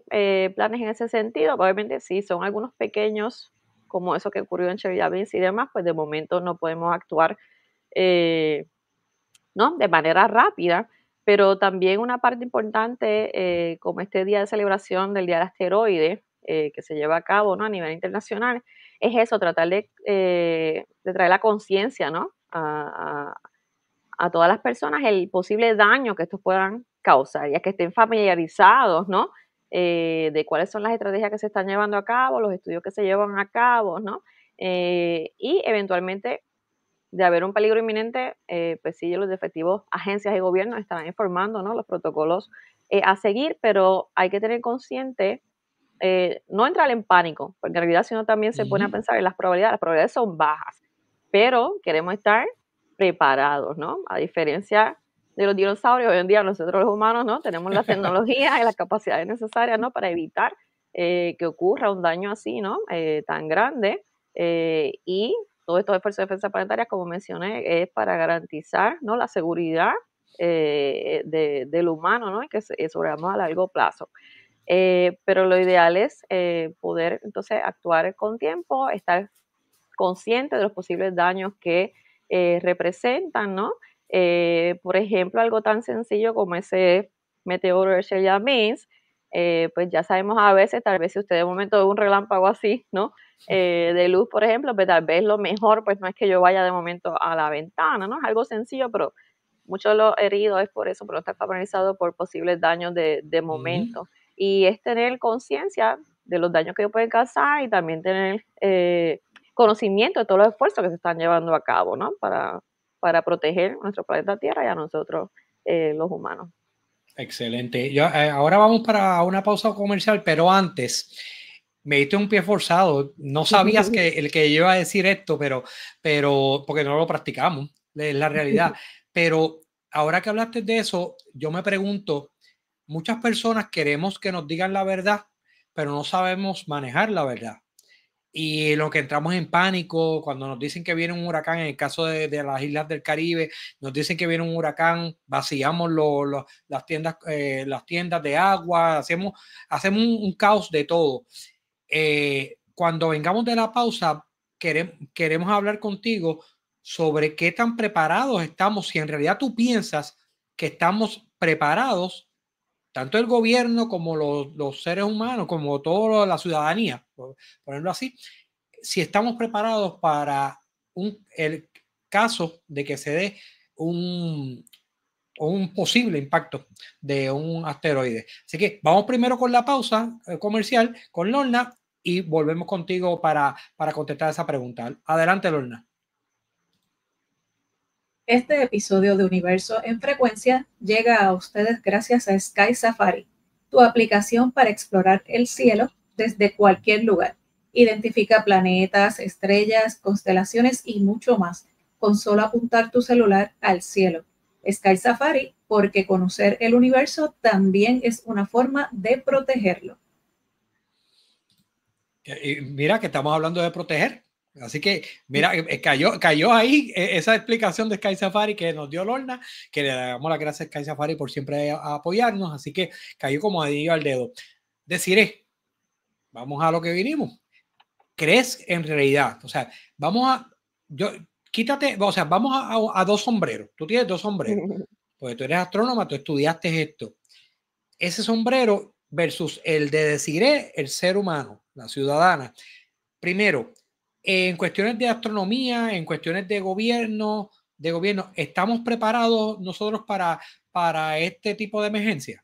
planes en ese sentido, obviamente sí, son algunos pequeños, como eso que ocurrió en Chelyabinsk y demás, pues de momento no podemos actuar ¿no? De manera rápida, pero también una parte importante, como este día de celebración del Día del Asteroide, que se lleva a cabo, ¿no? A nivel internacional, es eso, tratar de traer la conciencia, ¿no? A todas las personas el posible daño que estos puedan causar, ya que estén familiarizados, ¿no? De cuáles son las estrategias que se están llevando a cabo, los estudios que se llevan a cabo, ¿no? Y eventualmente de haber un peligro inminente, pues sí, los efectivos agencias y gobiernos estarán informando, ¿no? Los protocolos a seguir, pero hay que tener consciente, no entrar en pánico, porque en realidad si uno también se pone a pensar en las probabilidades son bajas, pero queremos estar preparados, ¿no? A diferencia de los dinosaurios, hoy en día nosotros los humanos, ¿no? Tenemos las tecnologías y las capacidades necesarias, ¿no? Para evitar que ocurra un daño así, ¿no? Tan grande. Y todos estos esfuerzos de defensa planetaria, como mencioné, es para garantizar, ¿no? La seguridad del humano, ¿no? Y que sobrevivamos a largo plazo. Pero lo ideal es poder entonces actuar con tiempo, estar consciente de los posibles daños que representan, ¿no? Por ejemplo, algo tan sencillo como ese meteoro de Chelyabinsk, pues ya sabemos a veces, tal vez si usted de momento ve un relámpago así, ¿no? De luz, por ejemplo, pues tal vez lo mejor, pues no es que yo vaya de momento a la ventana, ¿no? Es algo sencillo, pero muchos de los heridos es por eso, pero no está familiarizado por posibles daños de momento. Y es tener conciencia de los daños que ellos pueden causar y también tener conocimiento de todos los esfuerzos que se están llevando a cabo, ¿no? Para proteger nuestro planeta Tierra y a nosotros, los humanos. Excelente. Ahora vamos para una pausa comercial, pero antes me diste un pie forzado. No sabías que el que yo iba a decir esto, pero porque no lo practicamos, es la realidad. Pero ahora que hablaste de eso, yo me pregunto, muchas personas queremos que nos digan la verdad, pero no sabemos manejar la verdad. Y lo que entramos en pánico cuando nos dicen que viene un huracán, en el caso de las islas del Caribe, nos dicen que viene un huracán, vaciamos las tiendas de agua, hacemos un caos de todo. Cuando vengamos de la pausa, queremos hablar contigo sobre qué tan preparados estamos, si en realidad tú piensas que estamos preparados, tanto el gobierno como los seres humanos, como toda la ciudadanía, por ponerlo así, si estamos preparados para el caso de que se dé un posible impacto de un asteroide. Así que vamos primero con la pausa comercial con Lorna y volvemos contigo para contestar esa pregunta. Adelante, Lorna. Este episodio de Universo en Frecuencia llega a ustedes gracias a Sky Safari, tu aplicación para explorar el cielo desde cualquier lugar. Identifica planetas, estrellas, constelaciones y mucho más con solo apuntar tu celular al cielo. Sky Safari, porque conocer el universo también es una forma de protegerlo. Mira que estamos hablando de proteger. Así que, mira, cayó ahí esa explicación de Sky Safari que nos dio Lorna, que le damos las gracias a Sky Safari por siempre apoyarnos. Así que cayó como anillo al dedo. Deciré, vamos a lo que vinimos. ¿Crees en realidad? O sea, quítate, o sea, vamos a dos sombreros. Tú tienes dos sombreros, porque tú eres astrónoma, tú estudiaste esto. Ese sombrero versus el de Desiree, el ser humano, la ciudadana. Primero, en cuestiones de astronomía, en cuestiones de gobierno, ¿estamos preparados nosotros para este tipo de emergencia?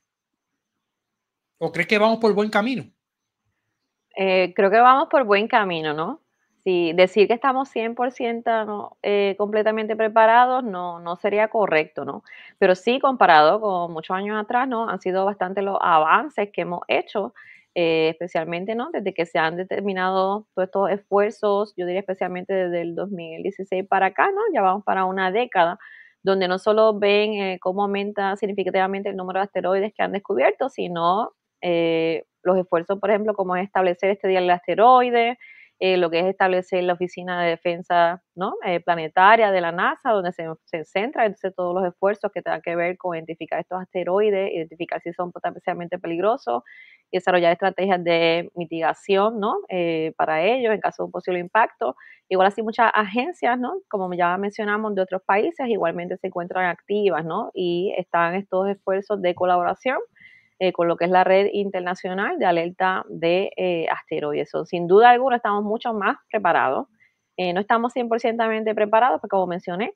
¿O crees que vamos por buen camino? Creo que vamos por buen camino, ¿no? Sí, decir que estamos 100% ¿no? Completamente preparados no sería correcto, ¿no? Pero sí, comparado con muchos años atrás, ¿no? Han sido bastante los avances que hemos hecho, especialmente, ¿no? Desde que se han determinado todos estos esfuerzos, yo diría especialmente desde el 2016 para acá, ¿no? Ya vamos para una década, donde no solo ven cómo aumenta significativamente el número de asteroides que han descubierto, sino los esfuerzos, por ejemplo, como es establecer este día del asteroide, lo que es establecer la Oficina de Defensa, ¿no? Planetaria de la NASA, donde se centra entonces todos los esfuerzos que tengan que ver con identificar estos asteroides, identificar si son potencialmente peligrosos, y desarrollar estrategias de mitigación, ¿no? Para ellos en caso de un posible impacto. Igual así muchas agencias, ¿no? Como ya mencionamos, de otros países igualmente se encuentran activas, ¿no? Y están estos esfuerzos de colaboración con lo que es la red internacional de alerta de asteroides. So, sin duda alguna estamos mucho más preparados. No estamos 100% preparados, porque como mencioné,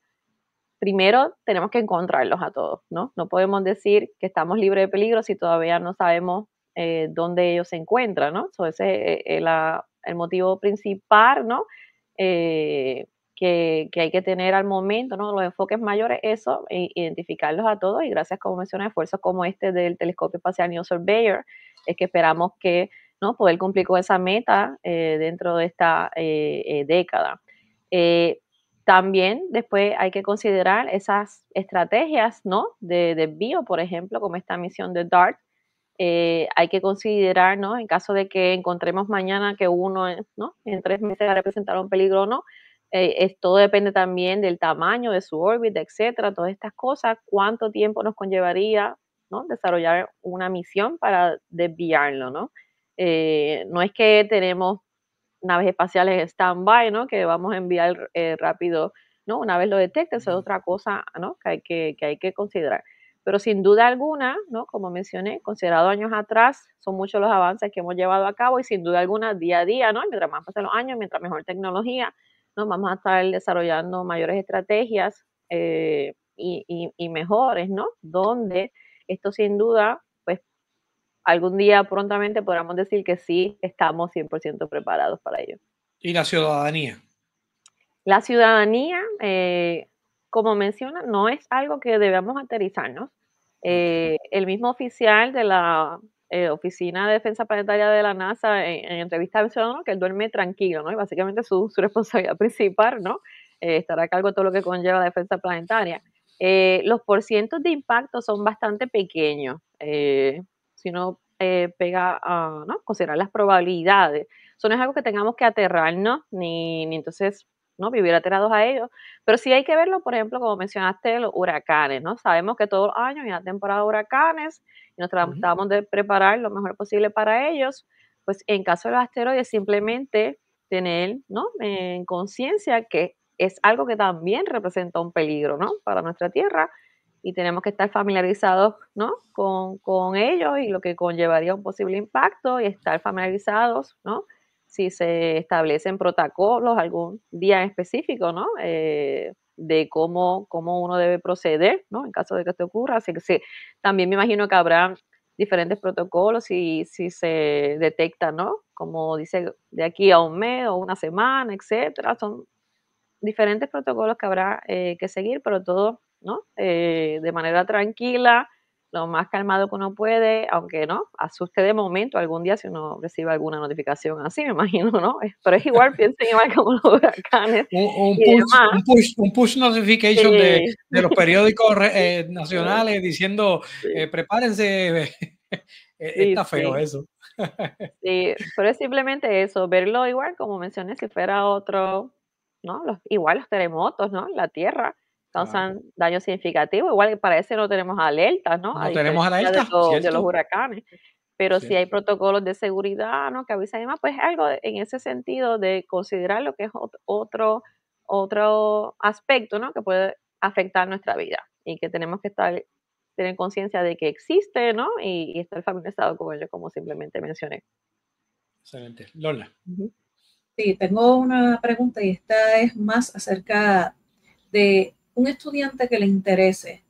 primero tenemos que encontrarlos a todos, ¿no? No podemos decir que estamos libres de peligro si todavía no sabemos dónde ellos se encuentran, ¿no? So, ese es el motivo principal, ¿no? Que hay que tener al momento, ¿no? Los enfoques mayores, eso, identificarlos a todos, y gracias, como mencioné, a esfuerzos como este del Telescopio Espacial New Surveyor, es que esperamos que, ¿no? Poder cumplir con esa meta dentro de esta década. También después hay que considerar esas estrategias, ¿no? De desvío, por ejemplo, como esta misión de DART. Hay que considerar, ¿no? En caso de que encontremos mañana que uno, ¿no? En 3 meses va a representar un peligro o no. Todo depende también del tamaño de su órbita, etcétera, todas estas cosas, cuánto tiempo nos conllevaría, ¿no? Desarrollar una misión para desviarlo, ¿no? No es que tenemos naves espaciales en stand-by, ¿no? Que vamos a enviar rápido, ¿no? Una vez lo detecte, eso es otra cosa, ¿no? Que hay que considerar. Pero sin duda alguna, ¿no? Como mencioné, considerado años atrás, son muchos los avances que hemos llevado a cabo, y sin duda alguna, día a día, ¿no? Mientras más pasen los años, mientras mejor tecnología, ¿no? Vamos a estar desarrollando mayores estrategias y mejores, ¿no? Donde esto sin duda, pues algún día prontamente podamos decir que sí estamos 100% preparados para ello. ¿Y la ciudadanía? La ciudadanía, como menciona, no es algo que debamos aterrizarnos. El mismo oficial de la Oficina de Defensa Planetaria de la NASA en entrevista mencionó, ¿no? Que él duerme tranquilo, ¿no? Y básicamente su responsabilidad principal, ¿no? Estar a cargo de todo lo que conlleva la defensa planetaria. Los porcientos de impacto son bastante pequeños. Si uno pega a, ¿no? Considerar las probabilidades. Eso no es algo que tengamos que aterrarnos, ni entonces, ¿no? Vivir aterrados a ellos, pero sí hay que verlo, por ejemplo, como mencionaste, los huracanes, ¿no? Sabemos que todos los años hay una temporada de huracanes y nos tratamos de preparar lo mejor posible para ellos. Pues en caso de los asteroides, simplemente tener, ¿no? En conciencia que es algo que también representa un peligro, ¿no? Para nuestra Tierra, y tenemos que estar familiarizados, ¿no? Con ellos y lo que conllevaría un posible impacto, y estar familiarizados, ¿no? Si se establecen protocolos algún día en específico, ¿no? De cómo uno debe proceder, ¿no? En caso de que esto ocurra. Así que sí, también me imagino que habrá diferentes protocolos si se detecta, ¿no? Como dice, de aquí a un mes o una semana, etcétera. Son diferentes protocolos que habrá que seguir, pero todo, ¿no? De manera tranquila, lo más calmado que uno puede, aunque no, asuste de momento algún día si uno recibe alguna notificación así, me imagino, ¿no? Pero es igual, piensen igual como los huracanes Un y demás. push notification Sí, de los periódicos nacionales diciendo, sí, prepárense. sí, Está feo sí, eso. sí, pero es simplemente eso, verlo igual, como mencioné, si fuera otro, ¿no? Igual los terremotos, ¿no? La Tierra Claro. causan daño significativo, igual que para ese no tenemos alertas, ¿no? A No tenemos diferencia alerta, de los ¿cierto? huracanes, pero si hay Cierto. protocolos de seguridad, ¿no? Que avisan y demás, pues algo en ese sentido de considerar lo que es otro aspecto, ¿no? Que puede afectar nuestra vida, y que tenemos que tener conciencia de que existe, ¿no? Y estar familiarizado con ello, como simplemente mencioné. Excelente. Lola. Ujú. Sí, tengo una pregunta y esta es más acerca de un estudiante que le interese,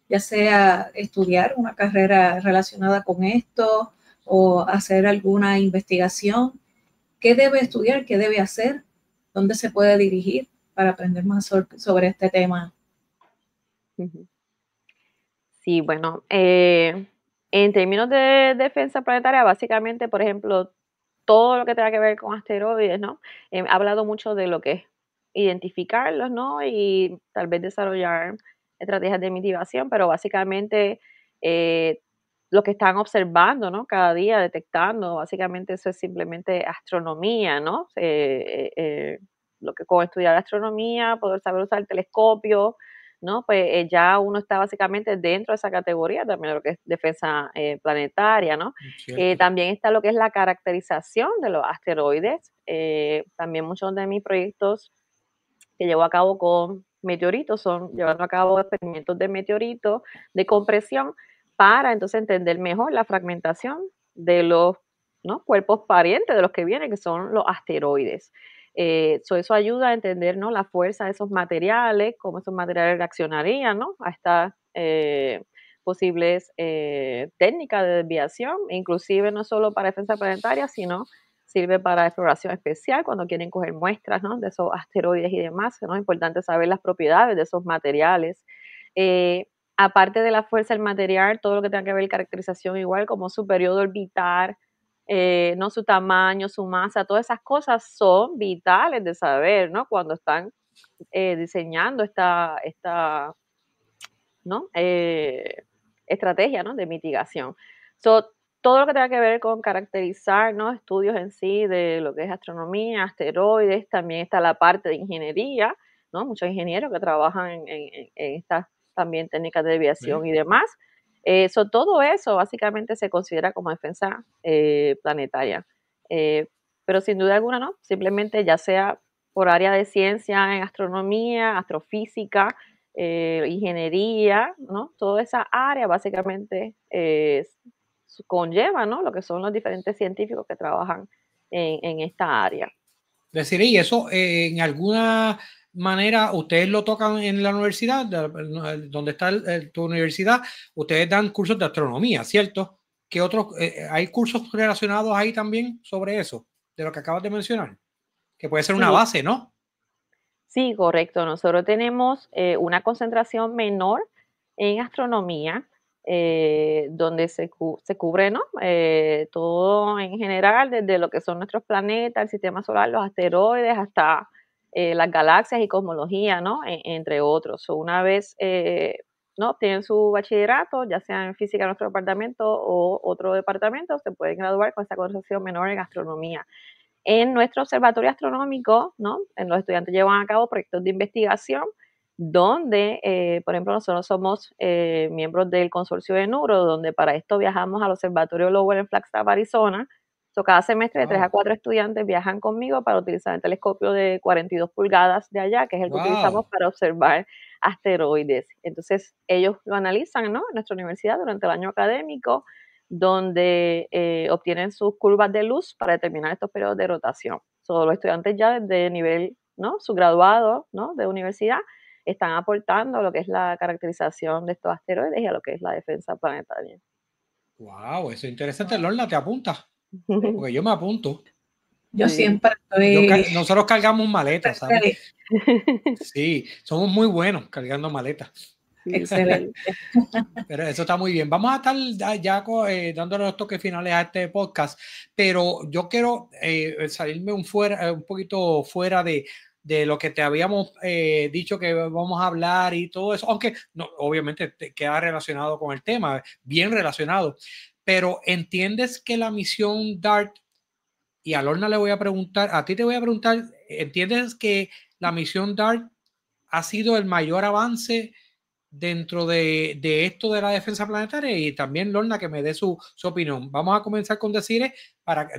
ya sea estudiar una carrera relacionada con esto o hacer alguna investigación. ¿Qué debe estudiar? ¿Qué debe hacer? ¿Dónde se puede dirigir para aprender más sobre este tema? Ujú. Sí, bueno, en términos de defensa planetaria, básicamente, por ejemplo, todo lo que tenga que ver con asteroides, ¿no? Ha hablado mucho de lo que es identificarlos, ¿no? Y tal vez desarrollar estrategias de mitigación, pero básicamente lo que están observando, ¿no? Cada día, detectando, básicamente eso es simplemente astronomía, ¿no? Lo que con estudiar astronomía, poder saber usar el telescopio, ¿no? Pues ya uno está básicamente dentro de esa categoría, también lo que es defensa planetaria, ¿no? Cierto. También está lo que es la caracterización de los asteroides. También muchos de mis proyectos que llevo a cabo con meteoritos son llevando a cabo experimentos de meteoritos de compresión para entonces entender mejor la fragmentación de los, ¿no?, cuerpos parientes de los que vienen, que son los asteroides. Eso ayuda a entender, ¿no?, la fuerza de esos materiales, cómo esos materiales reaccionarían, ¿no?, a estas posibles técnicas de desviación, inclusive no solo para defensa planetaria, sino sirve para exploración especial cuando quieren coger muestras, ¿no?, de esos asteroides y demás, ¿no? Es importante saber las propiedades de esos materiales. Aparte de la fuerza del material, todo lo que tenga que ver con caracterización igual, como su periodo orbital, ¿no?, su tamaño, su masa, todas esas cosas son vitales de saber, ¿no?, cuando están diseñando esta ¿no?, estrategia, ¿no?, de mitigación. Todo lo que tenga que ver con caracterizar, ¿no?, estudios en sí de lo que es astronomía, asteroides, también está la parte de ingeniería, ¿no? Muchos ingenieros que trabajan en estas también técnicas de desviación y demás. Todo eso básicamente se considera como defensa planetaria. Pero sin duda alguna, ¿no? Simplemente ya sea por área de ciencia en astronomía, astrofísica, ingeniería, ¿no? Toda esa área básicamente conlleva, ¿no?, lo que son los diferentes científicos que trabajan en esta área. Decir, y eso en alguna manera ustedes lo tocan en la universidad, donde está tu universidad, ustedes dan cursos de astronomía, ¿cierto? ¿Qué otros, hay cursos relacionados ahí también sobre eso, de lo que acabas de mencionar? Que puede ser una Sí, base, ¿no? sí, correcto. Nosotros tenemos una concentración menor en astronomía, donde se cubre, ¿no?, todo en general, desde lo que son nuestros planetas, el sistema solar, los asteroides, hasta las galaxias y cosmología, ¿no?, entre otros. Una vez ¿no?, obtienen su bachillerato, ya sea en física en nuestro departamento o otro departamento, se pueden graduar con esa concentración menor en astronomía. En nuestro observatorio astronómico, ¿no?, los estudiantes llevan a cabo proyectos de investigación donde, por ejemplo, nosotros somos miembros del consorcio de Nuro, donde para esto viajamos al observatorio Lowell en Flagstaff, Arizona. Cada semestre de 3 a 4 estudiantes viajan conmigo para utilizar el telescopio de 42 pulgadas de allá, que es el que utilizamos para observar asteroides. Entonces, ellos lo analizan, ¿no?, en nuestra universidad durante el año académico, donde obtienen sus curvas de luz para determinar estos periodos de rotación. Los estudiantes ya desde nivel, ¿no?, subgraduado, ¿no?, de universidad, están aportando a lo que es la caracterización de estos asteroides y a lo que es la defensa planetaria. Wow, eso es interesante. Lorna, ¿te apuntas? Porque yo me apunto. Yo Sí. siempre estoy Nosotros cargamos maletas, ¿sabes? ready. Sí, somos muy buenos cargando maletas. Sí, Excelente. Pero eso está muy bien. Vamos a estar ya dándole los toques finales a este podcast, pero yo quiero salirme un poquito fuera de lo que te habíamos dicho que vamos a hablar y todo eso, aunque no, obviamente te queda relacionado con el tema, bien relacionado, pero entiendes que la misión DART, y a Lorna le voy a preguntar, a ti te voy a preguntar, ¿entiendes que la misión DART ha sido el mayor avance dentro de esto de la defensa planetaria? Y también Lorna que me dé su opinión. Vamos a comenzar con Desiree,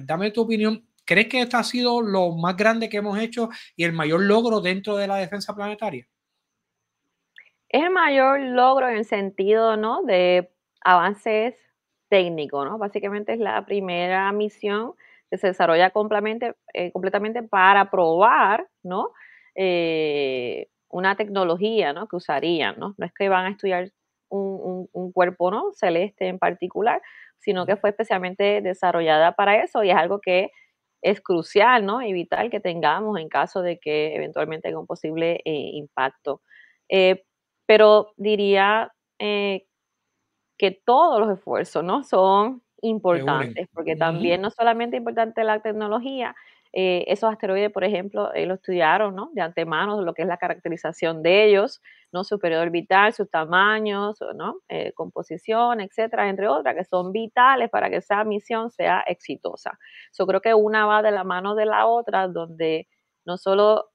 dame tu opinión. ¿Crees que esto ha sido lo más grande que hemos hecho y el mayor logro dentro de la defensa planetaria? Es el mayor logro en el sentido, ¿no?, de avances técnicos, ¿no? Básicamente es la primera misión que se desarrolla completamente para probar, ¿no?, una tecnología, ¿no?, que usarían, ¿no? No es que van a estudiar un cuerpo, ¿no?, celeste en particular, sino que fue especialmente desarrollada para eso y es algo que es crucial, ¿no?, y vital que tengamos en caso de que eventualmente haya un posible impacto. Eh, pero diría que todos los esfuerzos, ¿no?, son Se unen. importantes, porque también no solamente es importante la tecnología, Esos asteroides, por ejemplo, lo estudiaron, ¿no? De antemano, lo que es la caracterización de ellos, ¿no? Su periodo orbital, sus tamaños, ¿no? Composición, etcétera, entre otras, que son vitales para que esa misión sea exitosa. Yo creo que una va de la mano de la otra, donde no solo,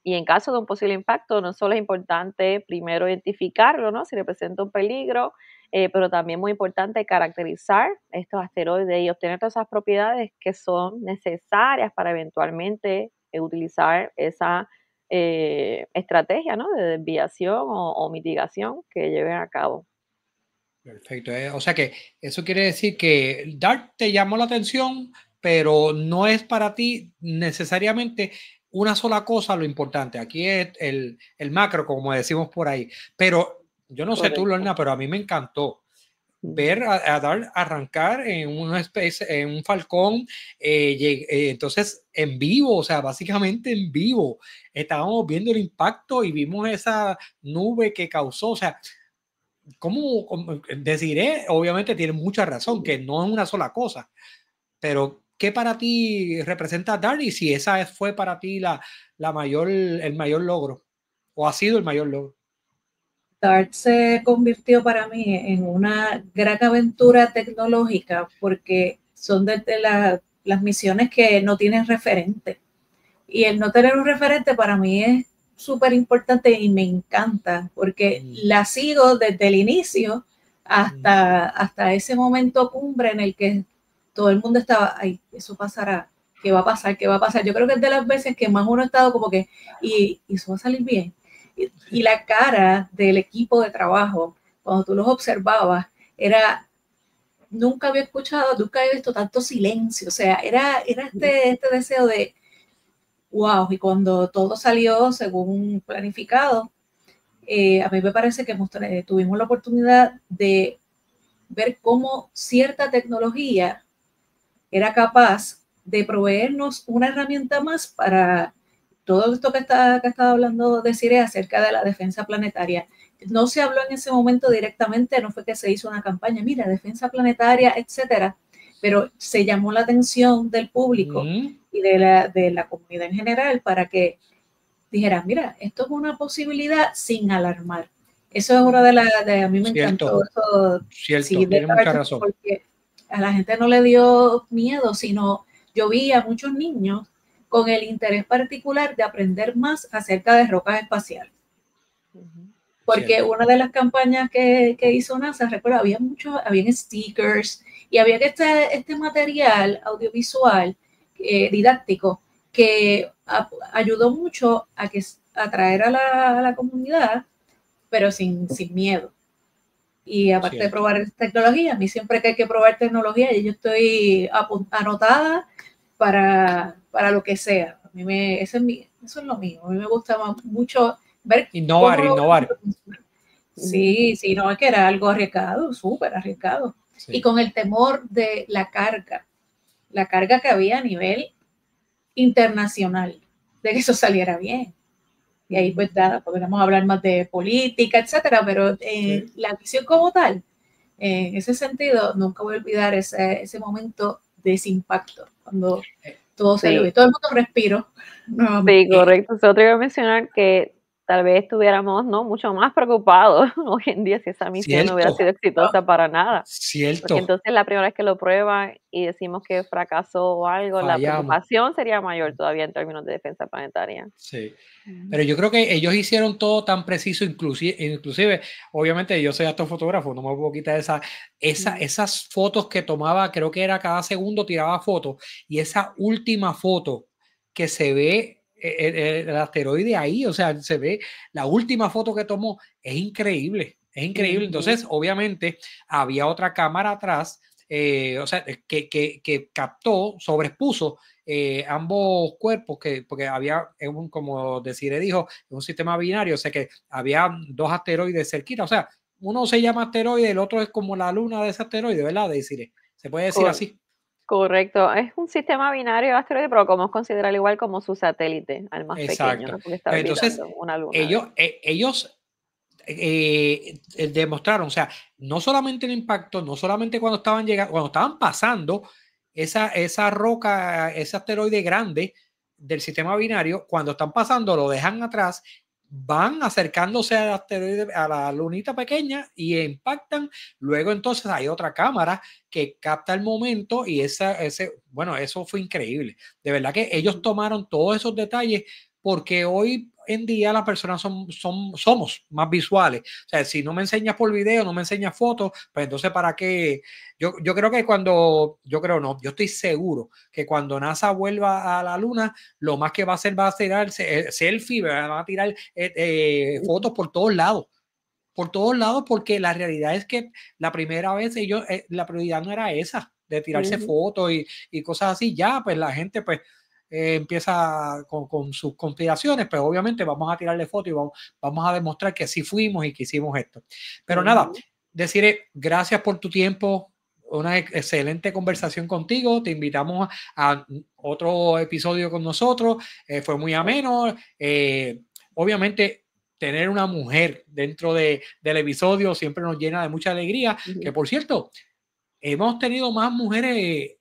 y en caso de un posible impacto, no solo es importante primero identificarlo, ¿no? Si representa un peligro, pero también muy importante caracterizar estos asteroides y obtener todas esas propiedades que son necesarias para eventualmente utilizar esa estrategia, ¿no? De desviación o mitigación que lleven a cabo. Perfecto. O sea que eso quiere decir que DART te llamó la atención, pero no es para ti necesariamente una sola cosa lo importante. Aquí es el macro, como decimos por ahí. Pero yo no sé tú, Lorna, pero a mí me encantó ver a DART arrancar en una especie, en un Falcón, entonces en vivo, o sea, básicamente en vivo. Estábamos viendo el impacto y vimos esa nube que causó, o sea, ¿cómo deciré? Obviamente tiene mucha razón, que no es una sola cosa, pero ¿qué para ti representa DART y si esa fue para ti el mayor logro o ha sido el mayor logro? DART se convirtió para mí en una gran aventura tecnológica porque son desde las misiones que no tienen referente. Y el no tener un referente para mí es súper importante y me encanta porque la sigo desde el inicio hasta ese momento cumbre en el que todo el mundo estaba, ay, eso pasará, ¿qué va a pasar? ¿Qué va a pasar? Yo creo que es de las veces que más uno ha estado como que, y eso va a salir bien. Y la cara del equipo de trabajo, cuando tú los observabas, era, nunca había escuchado, nunca había visto tanto silencio, o sea, era este deseo de, wow, y cuando todo salió según planificado, a mí me parece que tuvimos la oportunidad de ver cómo cierta tecnología era capaz de proveernos una herramienta más para todo esto que está hablando de Cire acerca de la defensa planetaria. No se habló en ese momento directamente, no fue que se hizo una campaña, mira, defensa planetaria, etcétera, pero se llamó la atención del público y de la comunidad en general para que dijeran, mira, esto es una posibilidad sin alarmar. Eso es una a mí me encantó eso. Cierto, sí, tiene mucha razón. Porque a la gente no le dio miedo, sino yo vi a muchos niños con el interés particular de aprender más acerca de rocas espaciales. Porque una de las campañas que hizo NASA, recuerdo, habían stickers y había este material audiovisual didáctico que ayudó mucho a atraer a la comunidad, pero sin miedo. Y aparte de probar tecnología, a mí siempre que hay que probar tecnología, yo estoy anotada para lo que sea. A mí eso es lo mío. A mí me gusta mucho ver innovar. Sí, no, es que era algo arriesgado, súper arriesgado. Sí. Y con el temor de la carga que había a nivel internacional, de que eso saliera bien. Y ahí pues nada, podríamos hablar más de política, etcétera, pero la visión como tal, en ese sentido, nunca voy a olvidar ese momento de ese impacto, cuando todo salió y todo el mundo respiró. Sí, correcto. Yo te iba a mencionar que tal vez estuviéramos, ¿no?, mucho más preocupados hoy en día si esa misión no hubiera sido exitosa para nada. Cierto. Porque entonces la primera vez que lo prueban y decimos que fracasó o algo, la preocupación sería mayor todavía en términos de defensa planetaria. Sí. Pero yo creo que ellos hicieron todo tan preciso, inclusive obviamente yo soy astrofotógrafo, no me puedo quitar esas fotos que tomaba, creo que era cada segundo tiraba fotos, y esa última foto que se ve el asteroide ahí, o sea, se ve la última foto que tomó, es increíble, es increíble. Entonces, obviamente, había otra cámara atrás, o sea, que captó, sobrepuso ambos cuerpos, porque había, como Desiree dijo, un sistema binario, o sea que había dos asteroides cerquita, o sea, uno se llama asteroide, el otro es como la luna de ese asteroide, ¿verdad, Desiree? ¿Se puede decir así? Correcto, es un sistema binario de asteroides, pero podemos considerar igual como su satélite, al más pequeño, ¿no? Porque está entonces, una luna. ellos demostraron, o sea, no solamente el impacto, no solamente cuando estaban llegando, cuando estaban pasando, esa roca, ese asteroide grande del sistema binario, cuando están pasando, lo dejan atrás, van acercándose al asteroide, a la lunita pequeña y impactan. Luego entonces hay otra cámara que capta el momento y bueno, eso fue increíble. De verdad que ellos tomaron todos esos detalles porque hoy en día las personas somos más visuales. O sea, si no me enseñas por video, no me enseñas fotos, pues entonces ¿para qué? Yo creo que yo estoy seguro que cuando NASA vuelva a la Luna, lo más que va a hacer selfie, va a tirar fotos por todos lados. Por todos lados, porque la realidad es que la primera vez la prioridad no era esa, de tirarse fotos y cosas así. Ya, pues la gente pues empieza con sus conspiraciones, pero obviamente vamos a tirarle fotos y vamos a demostrar que sí fuimos y que hicimos esto. Pero nada, deciré gracias por tu tiempo, una excelente conversación contigo. Te invitamos a otro episodio con nosotros. Fue muy ameno. Obviamente, tener una mujer dentro del episodio siempre nos llena de mucha alegría. Que por cierto, hemos tenido más mujeres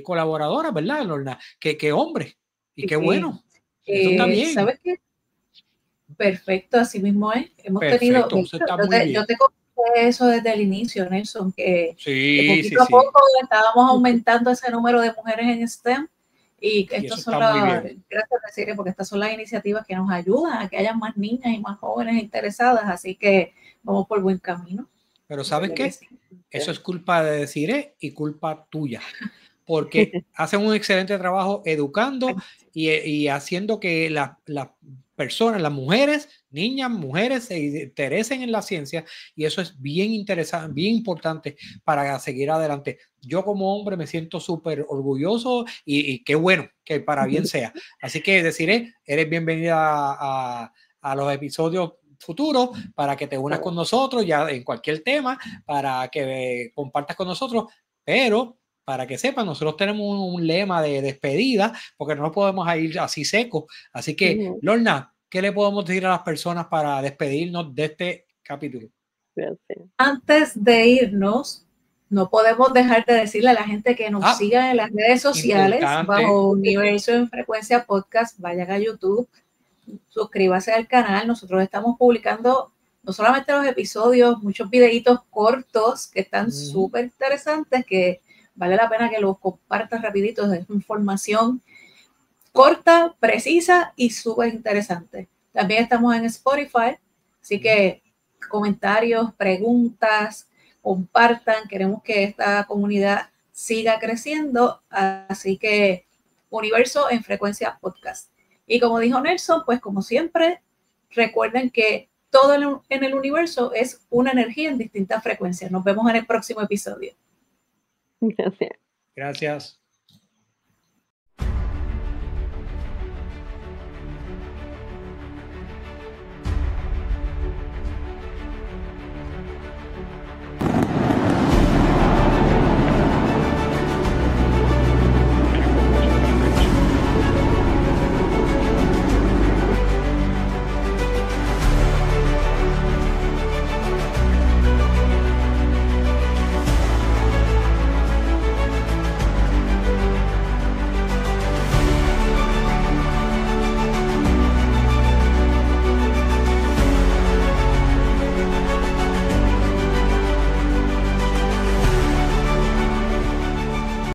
colaboradoras, ¿verdad, Lorna? Que hombres. Y qué bueno. Eso está bien. ¿Sabes qué? Perfecto, así mismo es. Hemos Perfecto, tenido. eso está muy bien. Yo te conté eso desde el inicio, Nelson, que poquito a sí. poco estábamos aumentando ese número de mujeres en STEM. Y estas son gracias, decir, porque estas son las iniciativas que nos ayudan a que haya más niñas y más jóvenes interesadas. Así que vamos por buen camino. Pero ¿sabes qué? Eso es culpa de Desiree y culpa tuya. Porque hacen un excelente trabajo educando y haciendo que las personas, las mujeres, niñas, mujeres se interesen en la ciencia, y eso es bien interesante, bien importante para seguir adelante. Yo como hombre me siento súper orgulloso y qué bueno que para bien sea. Así que Desiree, eres bienvenida a los episodios futuros para que te unas con nosotros ya en cualquier tema, para que compartas con nosotros, pero para que sepan, nosotros tenemos un lema de despedida porque no nos podemos ir así secos. Así que, Lorna, ¿qué le podemos decir a las personas para despedirnos de este capítulo? Antes de irnos, no podemos dejar de decirle a la gente que nos siga en las redes sociales bajo Universo en Frecuencia Podcast. Vayan a YouTube, suscríbase al canal. Nosotros estamos publicando no solamente los episodios, muchos videitos cortos que están súper interesantes, que vale la pena que los compartas rapidito. Es información corta, precisa y súper interesante. También estamos en Spotify, así que comentarios, preguntas, compartan. Queremos que esta comunidad siga creciendo, así que Universo en Frecuencia Podcast. Y como dijo Nelson, pues como siempre, recuerden que todo en el universo es una energía en distintas frecuencias. Nos vemos en el próximo episodio. Gracias. Gracias.